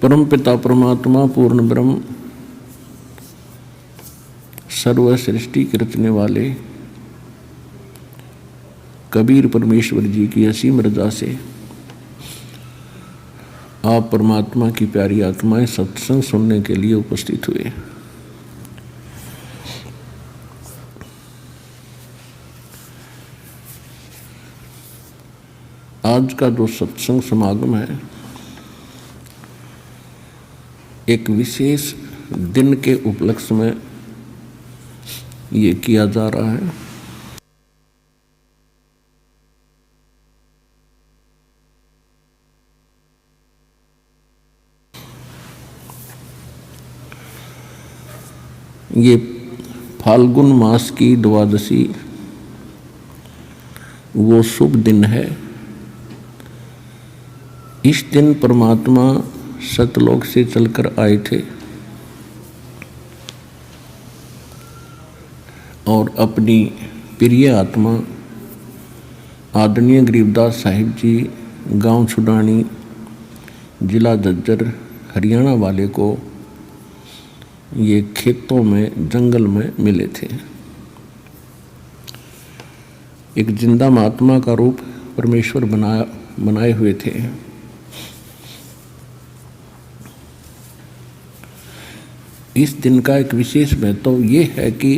परम पिता परमात्मा पूर्ण ब्रह्म सर्व सृष्टि के रचने वाले कबीर परमेश्वर जी की असीम रजा से आप परमात्मा की प्यारी आत्माएं सत्संग सुनने के लिए उपस्थित हुए। आज का जो सत्संग समागम है एक विशेष दिन के उपलक्ष्य में ये किया जा रहा है। ये फाल्गुन मास की द्वादशी वो शुभ दिन है। इस दिन परमात्मा सतलोक से चलकर आए थे और अपनी प्रिय आत्मा आदरणीय गरीबदास साहिब जी गांव छुडानी जिला झज्जर हरियाणा वाले को ये खेतों में जंगल में मिले थे। एक जिंदा महात्मा का रूप परमेश्वर बनाए हुए थे। इस दिन का एक विशेष महत्व ये है कि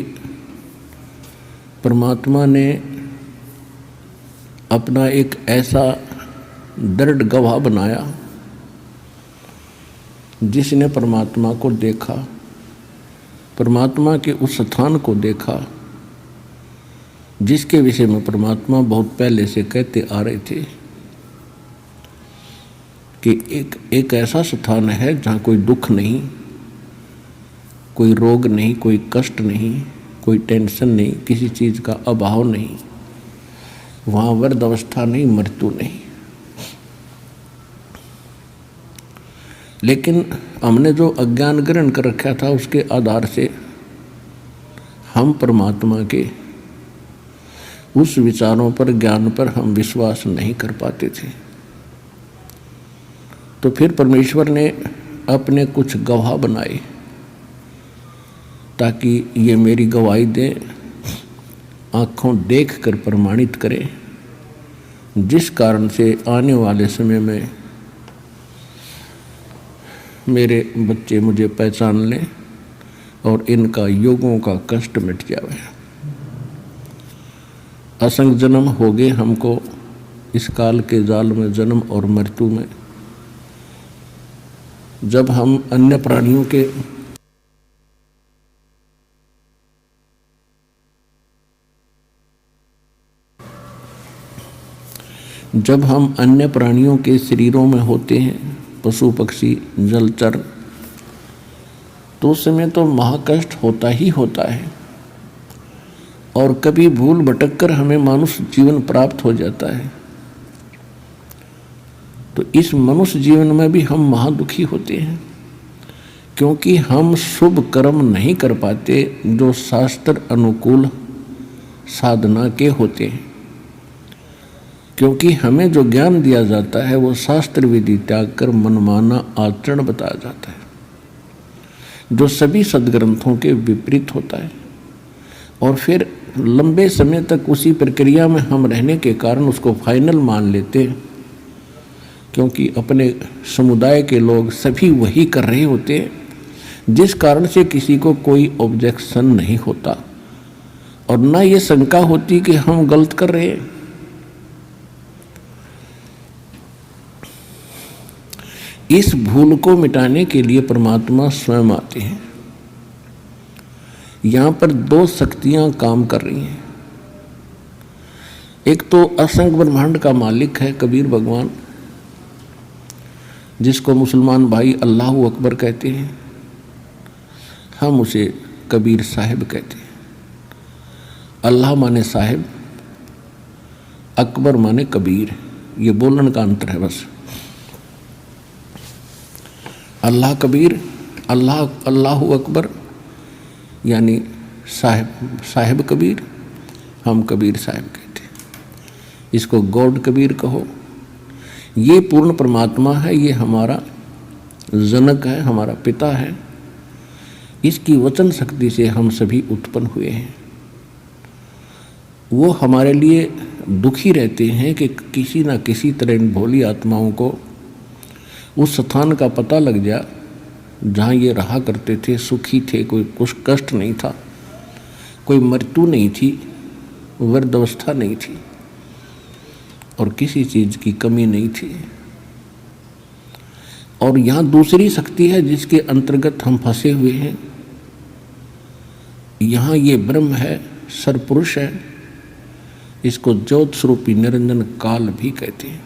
परमात्मा ने अपना एक ऐसा दृढ़ गवाह बनाया जिसने परमात्मा को देखा, परमात्मा के उस स्थान को देखा जिसके विषय में परमात्मा बहुत पहले से कहते आ रहे थे कि एक ऐसा स्थान है जहाँ कोई दुख नहीं, कोई रोग नहीं, कोई कष्ट नहीं, कोई टेंशन नहीं, किसी चीज़ का अभाव नहीं, वहाँ वृद्ध अवस्था नहीं, मृत्यु नहीं। लेकिन हमने जो अज्ञान ग्रहण कर रखा था उसके आधार से हम परमात्मा के उस विचारों पर, ज्ञान पर हम विश्वास नहीं कर पाते थे। तो फिर परमेश्वर ने अपने कुछ गवाह बनाए ताकि ये मेरी गवाही दें, आँखों देख कर प्रमाणित करें, जिस कारण से आने वाले समय में मेरे बच्चे मुझे पहचान लें और इनका युगों का कष्ट मिट जाए। असंख्य जन्म हो गए हमको इस काल के जाल में, जन्म और मृत्यु में। जब हम अन्य प्राणियों के शरीरों में होते हैं, पशु पक्षी जलचर, तो उस समय तो महाकष्ट होता ही होता है और कभी भूल भटक कर हमें मनुष्य जीवन प्राप्त हो जाता है। तो इस मनुष्य जीवन में भी हम महादुखी होते हैं क्योंकि हम शुभ कर्म नहीं कर पाते जो शास्त्र अनुकूल साधना के होते हैं। क्योंकि हमें जो ज्ञान दिया जाता है वो शास्त्र विधि त्याग कर मनमाना आचरण बताया जाता है जो सभी सदग्रंथों के विपरीत होता है। और फिर लंबे समय तक उसी प्रक्रिया में हम रहने के कारण उसको फाइनल मान लेते हैं क्योंकि अपने समुदाय के लोग सभी वही कर रहे होते हैं, जिस कारण से किसी को कोई ऑब्जेक्शन नहीं होता और ना ये शंका होती कि हम गलत कर रहे हैं। इस भूल को मिटाने के लिए परमात्मा स्वयं आते हैं। यहाँ पर दो शक्तियाँ काम कर रही हैं। एक तो असंख्य ब्रह्मांड का मालिक है कबीर भगवान, जिसको मुसलमान भाई अल्लाह अकबर कहते हैं, हम उसे कबीर साहिब कहते हैं। अल्लाह माने साहिब, अकबर माने कबीर, ये बोलने का अंतर है बस। अल्लाह कबीर, अल्लाह अकबर यानी साहिब कबीर, हम कबीर साहिब कहते हैं। इसको गॉड कबीर कहो। ये पूर्ण परमात्मा है, ये हमारा जनक है, हमारा पिता है, इसकी वचन शक्ति से हम सभी उत्पन्न हुए हैं। वो हमारे लिए दुखी रहते हैं कि किसी न किसी तरह इन भोली आत्माओं को उस स्थान का पता लग जा जहाँ ये रहा करते थे, सुखी थे, कोई कुछ कष्ट नहीं था, कोई मृत्यु नहीं थी, वृद्धावस्था नहीं थी और किसी चीज़ की कमी नहीं थी। और यहाँ दूसरी शक्ति है जिसके अंतर्गत हम फंसे हुए हैं। यहाँ ये ब्रह्म है, सरपुरुष है, इसको ज्योत स्वरूपी निरंजन काल भी कहते हैं।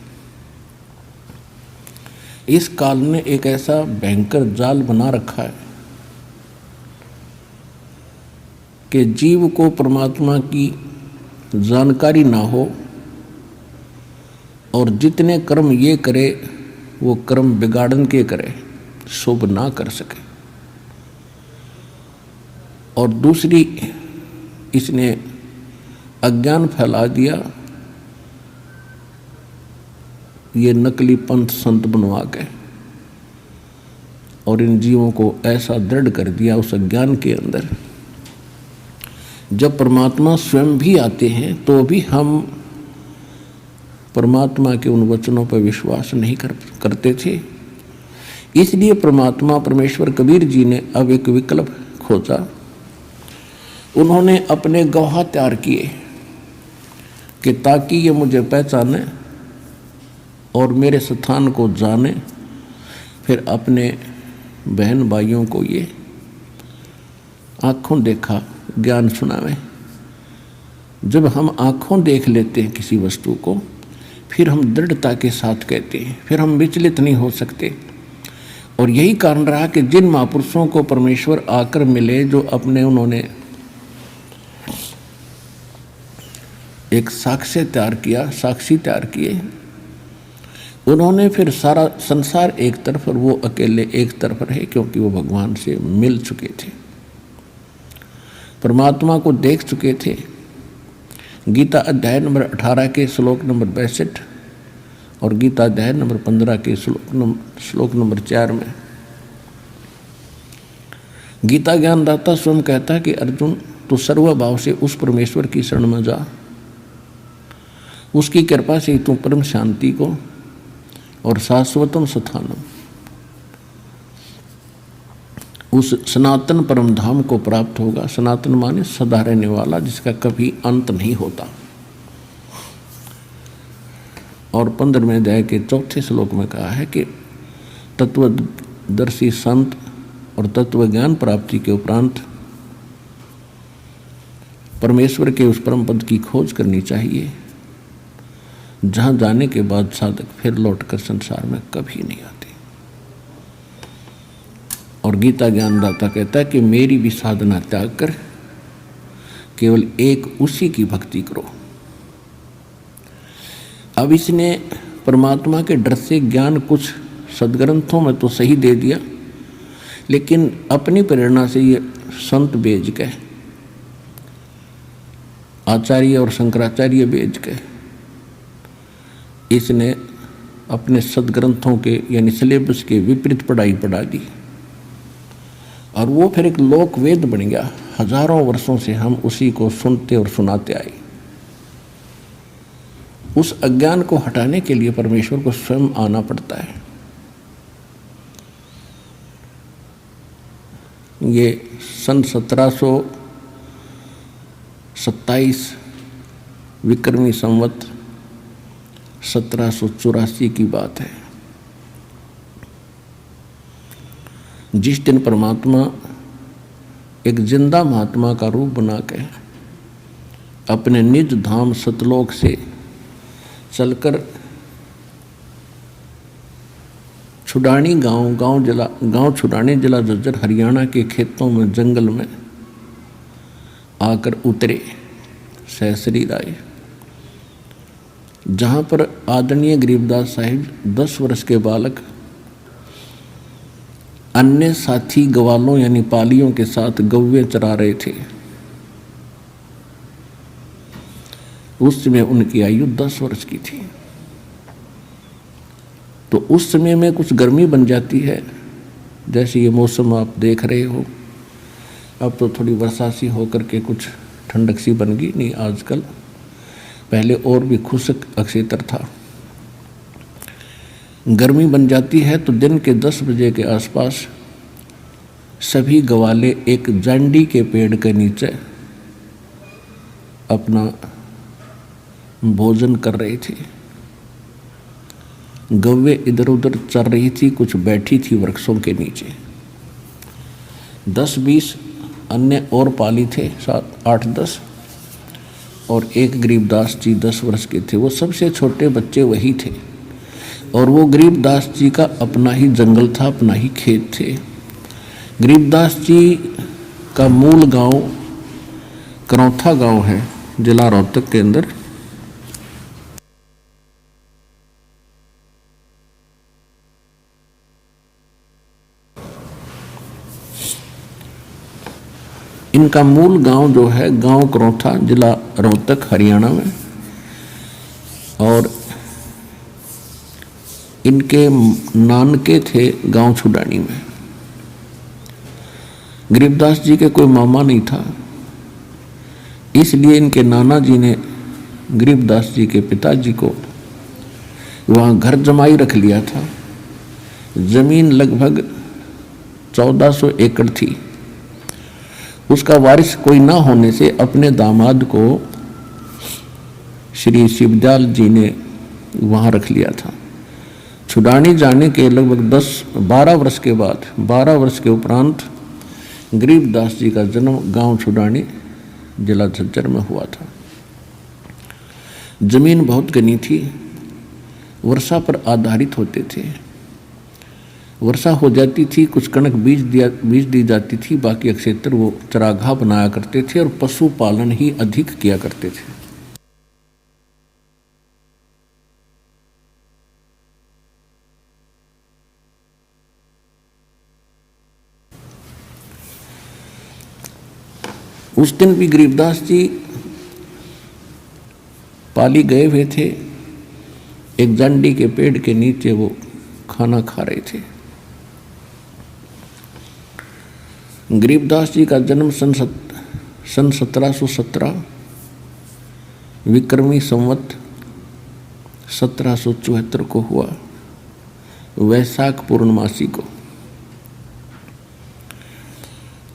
इस काल ने एक ऐसा भयंकर जाल बना रखा है कि जीव को परमात्मा की जानकारी ना हो और जितने कर्म ये करे वो कर्म बिगाड़न के करे, शुभ ना कर सके। और दूसरी, इसने अज्ञान फैला दिया, ये नकली पंथ संत बनवा के, और इन जीवों को ऐसा दृढ़ कर दिया उस अज्ञान के अंदर। जब परमात्मा स्वयं भी आते हैं तो भी हम परमात्मा के उन वचनों पर विश्वास नहीं करते थे। इसलिए परमात्मा परमेश्वर कबीर जी ने अब एक विकल्प खोजा। उन्होंने अपने गवाह तैयार किए कि ताकि ये मुझे पहचाने और मेरे स्थान को जाने, फिर अपने बहन भाइयों को ये आँखों देखा ज्ञान सुनावे। जब हम आँखों देख लेते हैं किसी वस्तु को, फिर हम दृढ़ता के साथ कहते हैं, फिर हम विचलित नहीं हो सकते। और यही कारण रहा कि जिन महापुरुषों को परमेश्वर आकर मिले, जो अपने उन्होंने एक साक्ष्य तैयार किया, साक्षी तैयार किए, उन्होंने फिर सारा संसार एक तरफ और वो अकेले एक तरफ रहे, क्योंकि वो भगवान से मिल चुके थे, परमात्मा को देख चुके थे। गीता अध्याय नंबर 18 के श्लोक नंबर 62 और गीता अध्याय नंबर 15 के श्लोक नंबर 4 में गीता ज्ञानदाता स्वयं कहता है कि अर्जुन, तू सर्वभाव से उस परमेश्वर की शरण में जा, उसकी कृपा से तू परम शांति को और शाश्वतम स्थानम, उस सनातन परम धाम को प्राप्त होगा। सनातन माने सदा रहने वाला, जिसका कभी अंत नहीं होता। और 15वें अध्याय के 4थे श्लोक में कहा है कि तत्वदर्शी संत और तत्व ज्ञान प्राप्ति के उपरांत परमेश्वर के उस परम पद की खोज करनी चाहिए, जहाँ जाने के बाद साधक फिर लौटकर संसार में कभी नहीं आते। और गीता ज्ञानदाता कहता है कि मेरी भी साधना त्याग कर केवल एक उसी की भक्ति करो। अब इसने परमात्मा के डर से ज्ञान कुछ सदग्रंथों में तो सही दे दिया, लेकिन अपनी प्रेरणा से ये संत भेज के, आचार्य और शंकराचार्य भेज के, इसने अपने सदग्रंथों के यानी सिलेबस के विपरीत पढ़ाई पढ़ा दी, और वो फिर एक लोक वेद बन गया। हजारों वर्षों से हम उसी को सुनते और सुनाते आए। उस अज्ञान को हटाने के लिए परमेश्वर को स्वयं आना पड़ता है। ये सन 1727 विक्रमी संवत 1784 की बात है, जिस दिन परमात्मा एक जिंदा महात्मा का रूप बना के अपने निज धाम सतलोक से चलकर छुडानी गांव छुडानी जिला झज्जर हरियाणा के खेतों में जंगल में आकर उतरे सहसरी राय, जहाँ पर आदरणीय गरीबदास साहिब 10 वर्ष के बालक अन्य साथी गवालों यानी पालियों के साथ गौवें चरा रहे थे। उस समय उनकी आयु 10 वर्ष की थी। तो उस समय में कुछ गर्मी बन जाती है जैसे ये मौसम आप देख रहे हो, अब तो थोड़ी वर्षा सी होकर के कुछ ठंडक सी बन गई, नहीं आजकल, पहले और भी खुश्क अक्षेत्र था। गर्मी बन जाती है तो दिन के 10 बजे के आसपास सभी गवाले एक जांडी के पेड़ के नीचे अपना भोजन कर रहे थे। गव्वे इधर उधर चल रही थी, कुछ बैठी थी वृक्षों के नीचे। 10-20 अन्य और पाली थे, 7-8-10, और एक गरीबदास जी 10 वर्ष के थे। वो सबसे छोटे बच्चे वही थे। और वो गरीबदास जी का अपना ही जंगल था, अपना ही खेत थे। गरीबदास जी का मूल गांव करौथा गांव है, जिला रोहतक के अंदर। इनका मूल गांव जो है गांव करौथा, जिला रोहतक, हरियाणा में। और इनके नानके थे गांव छुडानी में। गरीबदास जी के कोई मामा नहीं था, इसलिए इनके नाना जी ने गरीबदास जी के पिताजी को वहाँ घर जमाई रख लिया था। जमीन लगभग 1400 एकड़ थी। उसका वारिस कोई ना होने से अपने दामाद को श्री शिवदयाल जी ने वहाँ रख लिया था। छुडानी जाने के लगभग 10-12 वर्ष के बाद, 12 वर्ष के उपरांत गरीबदास जी का जन्म गांव छुडानी, जिला झज्जर में हुआ था। जमीन बहुत घनी थी, वर्षा पर आधारित होते थे। वर्षा हो जाती थी, कुछ कणक बीज दी जाती थी, बाकी क्षेत्र वो चरागाह बनाया करते थे और पशुपालन ही अधिक किया करते थे। उस दिन भी गरीबदास जी पाली गए हुए थे। एक जांडी के पेड़ के नीचे वो खाना खा रहे थे। गरीबदास जी का जन्म सन 1717 विक्रमी संवत 1774 को हुआ, वैशाख पूर्णमासी को।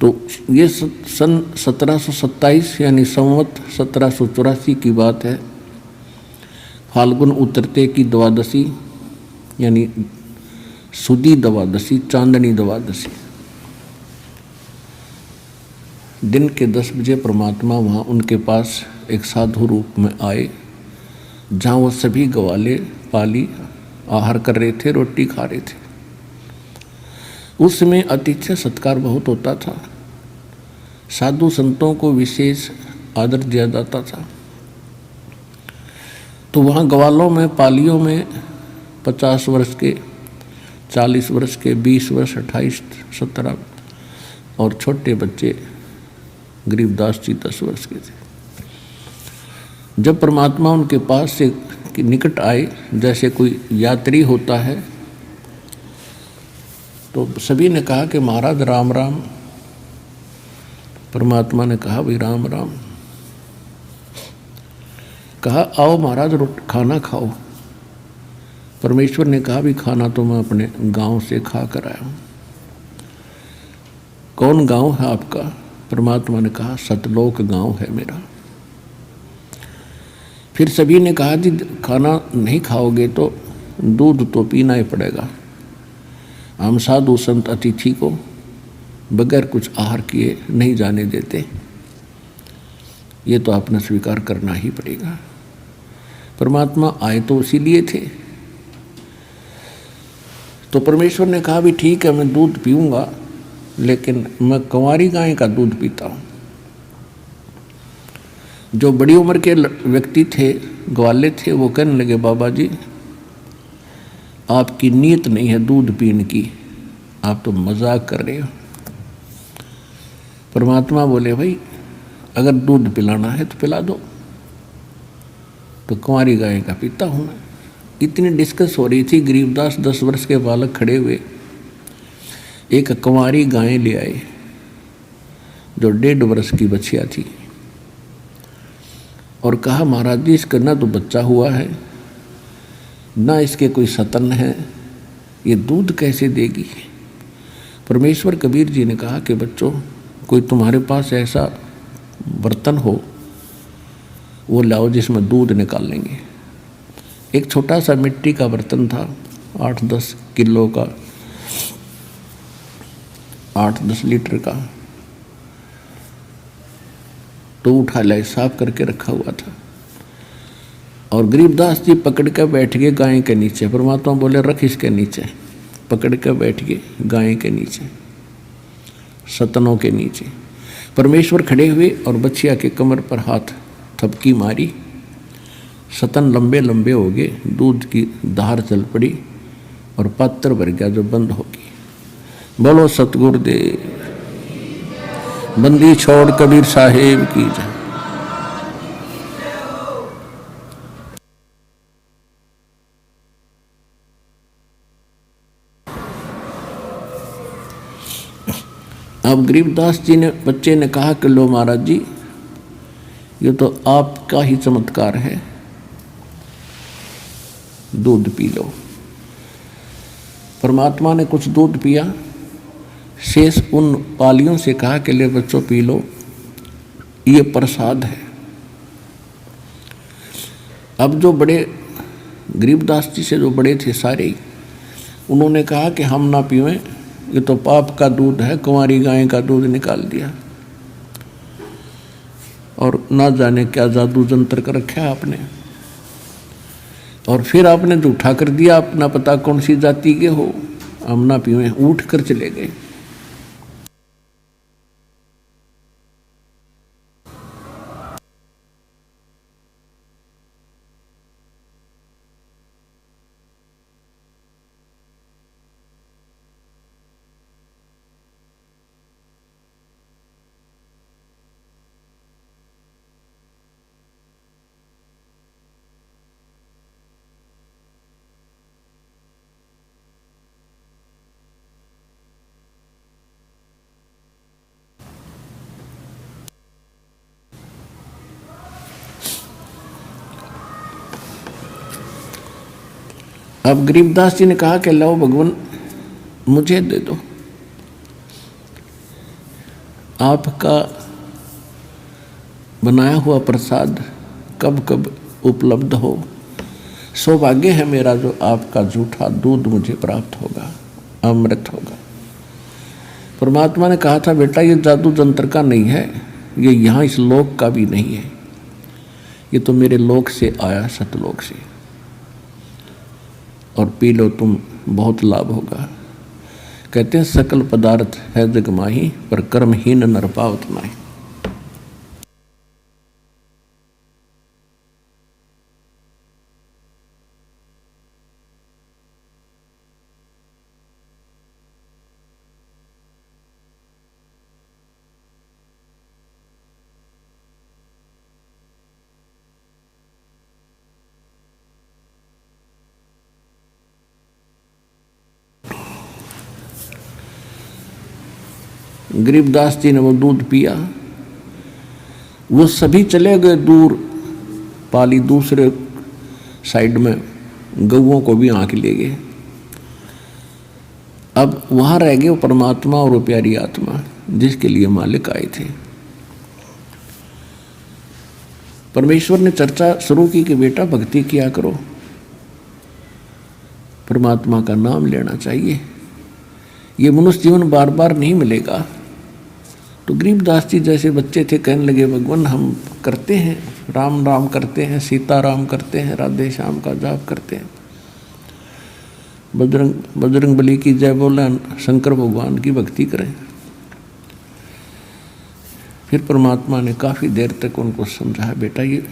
तो ये सन 1727 यानी संवत 1784 की बात है। फाल्गुन उतरते की द्वादशी यानी सुदी द्वादशी, चांदनी द्वादशी, दिन के 10 बजे परमात्मा वहाँ उनके पास एक साधु रूप में आए, जहाँ वो सभी गवाले पाली आहार कर रहे थे, रोटी खा रहे थे। उस समय आतिथ्य सत्कार बहुत होता था, साधु संतों को विशेष आदर दिया जाता था। तो वहाँ गवालों में, पालियों में 50 वर्ष के, 40 वर्ष के, 20 वर्ष, 28, 17 और छोटे बच्चे गरीबदास जी 10 वर्ष के थे। जब परमात्मा उनके पास से निकट आए, जैसे कोई यात्री होता है, तो सभी ने कहा कि महाराज राम राम। परमात्मा ने कहा भाई राम राम। कहा आओ महाराज खाना खाओ। परमेश्वर ने कहा भी खाना तो मैं अपने गांव से खा कर आया हूँ। कौन गांव है आपका? परमात्मा ने कहा सतलोक गांव है मेरा। फिर सभी ने कहा जी खाना नहीं खाओगे तो दूध तो पीना ही पड़ेगा। हम साधु संत अतिथि को बगैर कुछ आहार किए नहीं जाने देते, ये तो आपने स्वीकार करना ही पड़ेगा। परमात्मा आए तो इसीलिए थे। तो परमेश्वर ने कहा भी ठीक है मैं दूध पीऊंगा, लेकिन मैं कंवारी गाय का दूध पीता हूँ। जो बड़ी उम्र के व्यक्ति थे, ग्वाले थे, वो कहने लगे बाबा जी आपकी नीयत नहीं है दूध पीने की, आप तो मजाक कर रहे हो। परमात्मा बोले भाई अगर दूध पिलाना है तो पिला दो। तो कुंवारी गाय का पीता हूँ मैं। इतनी डिस्कस हो रही थी। गरीबदास 10 वर्ष के बालक खड़े हुए, एक कुंवारी गाय ले आए जो 1.5 वर्ष की बच्चिया थी, और कहा महाराज जी इसका ना तो बच्चा हुआ है ना इसके कोई सतन है, ये दूध कैसे देगी। परमेश्वर कबीर जी ने कहा कि बच्चों, कोई तुम्हारे पास ऐसा बर्तन हो वो लाओ जिसमें दूध निकाल लेंगे। एक छोटा सा मिट्टी का बर्तन था, 8-10 किलो का, 8-10 लीटर का, तो उठा लाए, साफ करके रखा हुआ था। और गरीबदास जी पकड़ कर बैठ गए गाय के नीचे। परमात्मा बोले रख इसके नीचे। पकड़ कर बैठ गए गाय के नीचे, सतनों के नीचे। परमेश्वर खड़े हुए और बच्चिया के कमर पर हाथ थपकी मारी, सतन लंबे लंबे हो गए, दूध की धार चल पड़ी और पात्र भर गया जो बंद होगी। बोलो सतगुरुदेव, बंदी छोड़ कबीर साहेब की जय। अब गरीबदास जी ने, बच्चे ने कहा कि लो महाराज जी, ये तो आपका ही चमत्कार है, दूध पी लो। परमात्मा ने कुछ दूध पिया, शेष उन पालियों से कहा कि ले बच्चों पी लो, ये प्रसाद है। अब जो बड़े गरीबदास जी से जो बड़े थे सारे, उन्होंने कहा कि हम ना पीवें, ये तो पाप का दूध है, कुंवारी गाय का दूध निकाल दिया और ना जाने क्या जादू जंतर कर रखा है आपने, और फिर आपने जो उठा कर दिया, अपना पता कौन सी जाति के हो, हम ना पीवें, उठ कर चले गए। अब गरीबदास जी ने कहा कि लो भगवान मुझे दे दो, आपका बनाया हुआ प्रसाद कब कब उपलब्ध हो, सौभाग्य है मेरा जो आपका जूठा दूध मुझे प्राप्त होगा, अमृत होगा। परमात्मा ने कहा था बेटा ये जादू जंत्र का नहीं है, ये यहाँ इस लोक का भी नहीं है, ये तो मेरे लोक से आया, सतलोक से, और पी लो तुम, बहुत लाभ होगा। कहते हैं सकल पदार्थ है जग माही, पर कर्महीन नर पावत नाहि। गरीबदास जी ने वो दूध पिया, वो सभी चले गए दूर, पाली दूसरे साइड में, गऊओं को भी आंख ले गए। अब वहां रह गए वो परमात्मा और वो प्यारी आत्मा जिसके लिए मालिक आए थे। परमेश्वर ने चर्चा शुरू की कि बेटा भक्ति किया करो, परमात्मा का नाम लेना चाहिए, ये मनुष्य जीवन बार बार नहीं मिलेगा। तो गरीबदास जी जैसे बच्चे थे कहने लगे भगवान हम करते हैं, राम राम करते हैं, सीता राम करते हैं, राधे श्याम का जाप करते हैं, बजरंग बली की जय बोले, शंकर भगवान की भक्ति करें। फिर परमात्मा ने काफ़ी देर तक उनको समझाया बेटा ये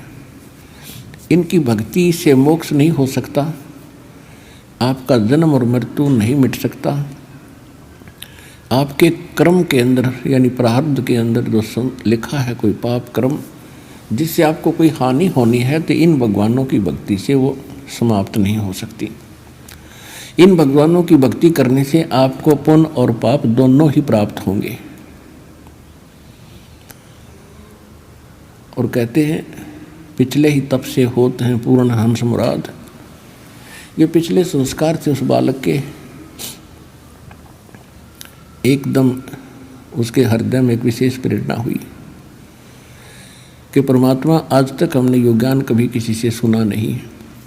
इनकी भक्ति से मोक्ष नहीं हो सकता, आपका जन्म और मृत्यु नहीं मिट सकता, आपके कर्म के अंदर यानी प्रारब्ध के अंदर जो लिखा है कोई पाप कर्म जिससे आपको कोई हानि होनी है, तो इन भगवानों की भक्ति से वो समाप्त नहीं हो सकती। इन भगवानों की भक्ति करने से आपको पुण्य और पाप दोनों ही प्राप्त होंगे। और कहते हैं पिछले ही तप से होते हैं पूर्ण हंस मुराद। ये पिछले संस्कार से उस बालक के एकदम उसके हृदय में एक विशेष प्रेरणा हुई कि परमात्मा, आज तक हमने यो ज्ञान कभी किसी से सुना नहीं,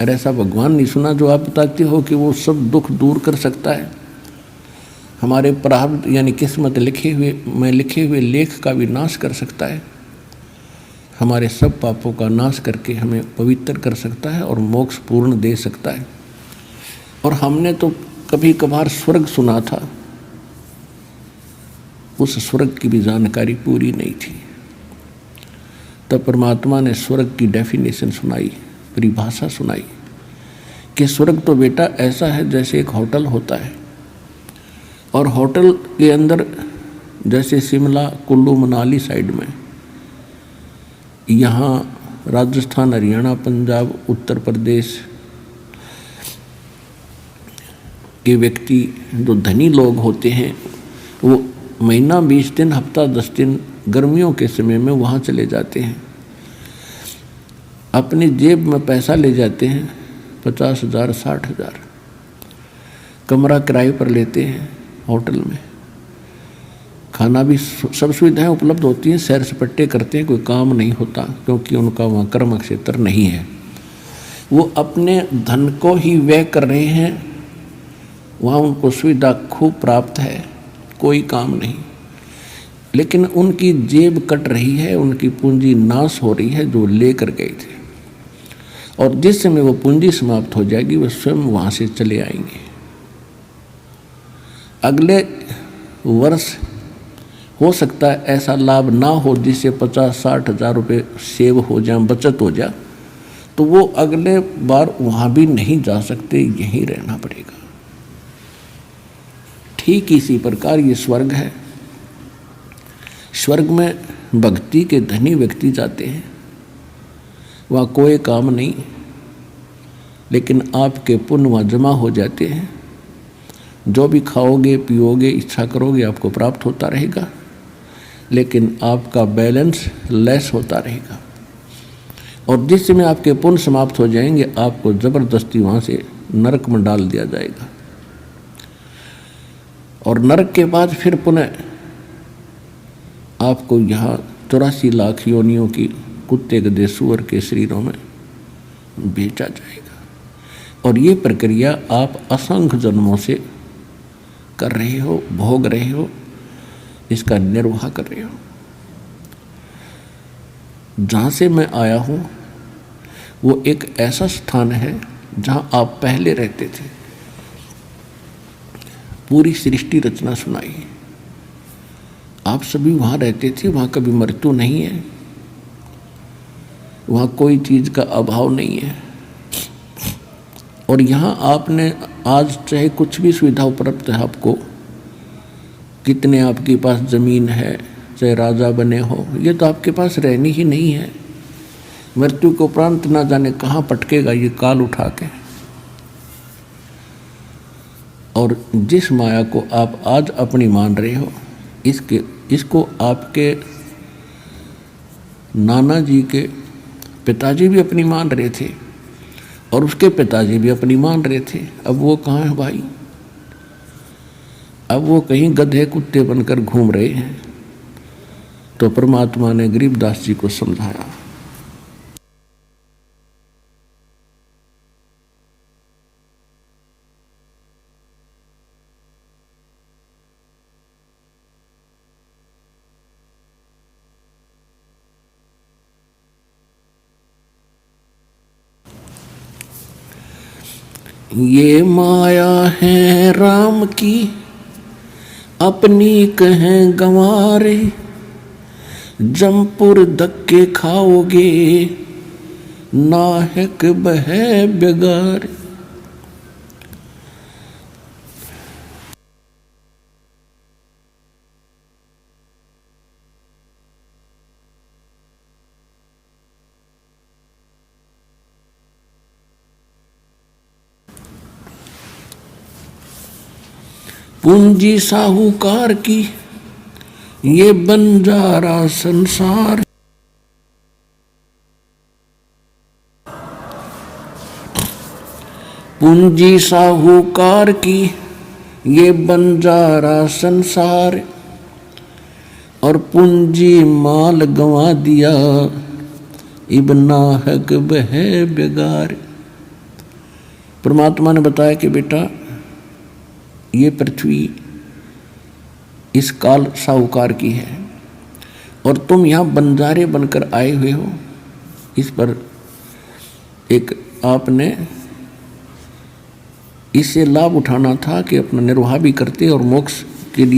और ऐसा भगवान नहीं सुना जो आप बताते हो कि वो सब दुख दूर कर सकता है, हमारे प्रारब्ध यानी किस्मत लिखे हुए लेख का भी नाश कर सकता है, हमारे सब पापों का नाश करके हमें पवित्र कर सकता है और मोक्ष पूर्ण दे सकता है। और हमने तो कभी कभार स्वर्ग सुना था, उस स्वर्ग की भी जानकारी पूरी नहीं थी। तब परमात्मा ने स्वर्ग की डेफिनेशन सुनाई, परिभाषा सुनाई कि स्वर्ग तो बेटा ऐसा है जैसे एक होटल होता है, और होटल के अंदर जैसे शिमला, कुल्लू, मनाली साइड में, यहाँ राजस्थान, हरियाणा, पंजाब, उत्तर प्रदेश के व्यक्ति जो धनी लोग होते हैं वो महीना 20 दिन, हफ्ता 10 दिन गर्मियों के समय में वहाँ चले जाते हैं, अपनी जेब में पैसा ले जाते हैं 50,000 60,000, कमरा किराए पर लेते हैं, होटल में खाना भी सब सुविधाएं उपलब्ध होती हैं, सैर सपट्टे करते हैं, कोई काम नहीं होता क्योंकि उनका वहाँ कर्म क्षेत्र नहीं है, वो अपने धन को ही व्यय कर रहे हैं, वहाँ उनको सुविधा खूब प्राप्त है, कोई काम नहीं, लेकिन उनकी जेब कट रही है, उनकी पूंजी नाश हो रही है जो लेकर गए थे, और जिस समय वो पूंजी समाप्त हो जाएगी वो स्वयं वहाँ से चले आएंगे। अगले वर्ष हो सकता है ऐसा लाभ ना हो जिससे 50-60 हज़ार रुपये सेव हो जाए, बचत हो जाए, तो वो अगले बार वहाँ भी नहीं जा सकते, यहीं रहना पड़ेगा। ठीक इसी प्रकार ये स्वर्ग है। स्वर्ग में भक्ति के धनी व्यक्ति जाते हैं, वहाँ कोई काम नहीं, लेकिन आपके पुण्य वहाँ जमा हो जाते हैं, जो भी खाओगे पियोगे इच्छा करोगे आपको प्राप्त होता रहेगा, लेकिन आपका बैलेंस लेस होता रहेगा, और जिस समय आपके पुण्य समाप्त हो जाएंगे आपको ज़बरदस्ती वहाँ से नरक में डाल दिया जाएगा, और नरक के बाद फिर पुनः आपको यहाँ 84 लाख योनियों की कुत्ते गधे सूअर के शरीरों में बेचा जाएगा, और ये प्रक्रिया आप असंख्य जन्मों से कर रहे हो, भोग रहे हो, इसका निर्वाह कर रहे हो। जहाँ से मैं आया हूँ वो एक ऐसा स्थान है जहाँ आप पहले रहते थे, पूरी सृष्टि रचना सुनाई, आप सभी वहाँ रहते थे, वहाँ कभी मृत्यु नहीं है, वहाँ कोई चीज़ का अभाव नहीं है, और यहाँ आपने आज चाहे कुछ भी सुविधा उपलब्ध है आपको, कितने आपके पास ज़मीन है, चाहे राजा बने हो, ये तो आपके पास रहनी ही नहीं है, मृत्यु के उपरांत ना जाने कहाँ पटकेगा ये काल उठा के। और जिस माया को आप आज अपनी मान रहे हो, इसको आपके नाना जी के पिताजी भी अपनी मान रहे थे, और उसके पिताजी भी अपनी मान रहे थे। अब वो कहाँ है भाई? अब वो कहीं गधे कुत्ते बनकर घूम रहे हैं। तो परमात्मा ने गरीबदास जी को समझाया, ये माया है राम की अपनी कहें गंवारे, जमपुर धक्के खाओगे नाहक बहे बेगारे। पूंजी साहूकार की ये बंजारा संसार। पूंजी साहूकार की ये बंजारा संसार, और पूंजी माल गंवा दिया इब नाहक बह बेगार। परमात्मा ने बताया कि बेटा ये पृथ्वी इस काल साहूकार की है और तुम यहाँ बंजारे बनकर आए हुए हो। इस पर एक आपने इससे लाभ उठाना था कि अपना निर्वाह भी करते और मोक्ष के लिए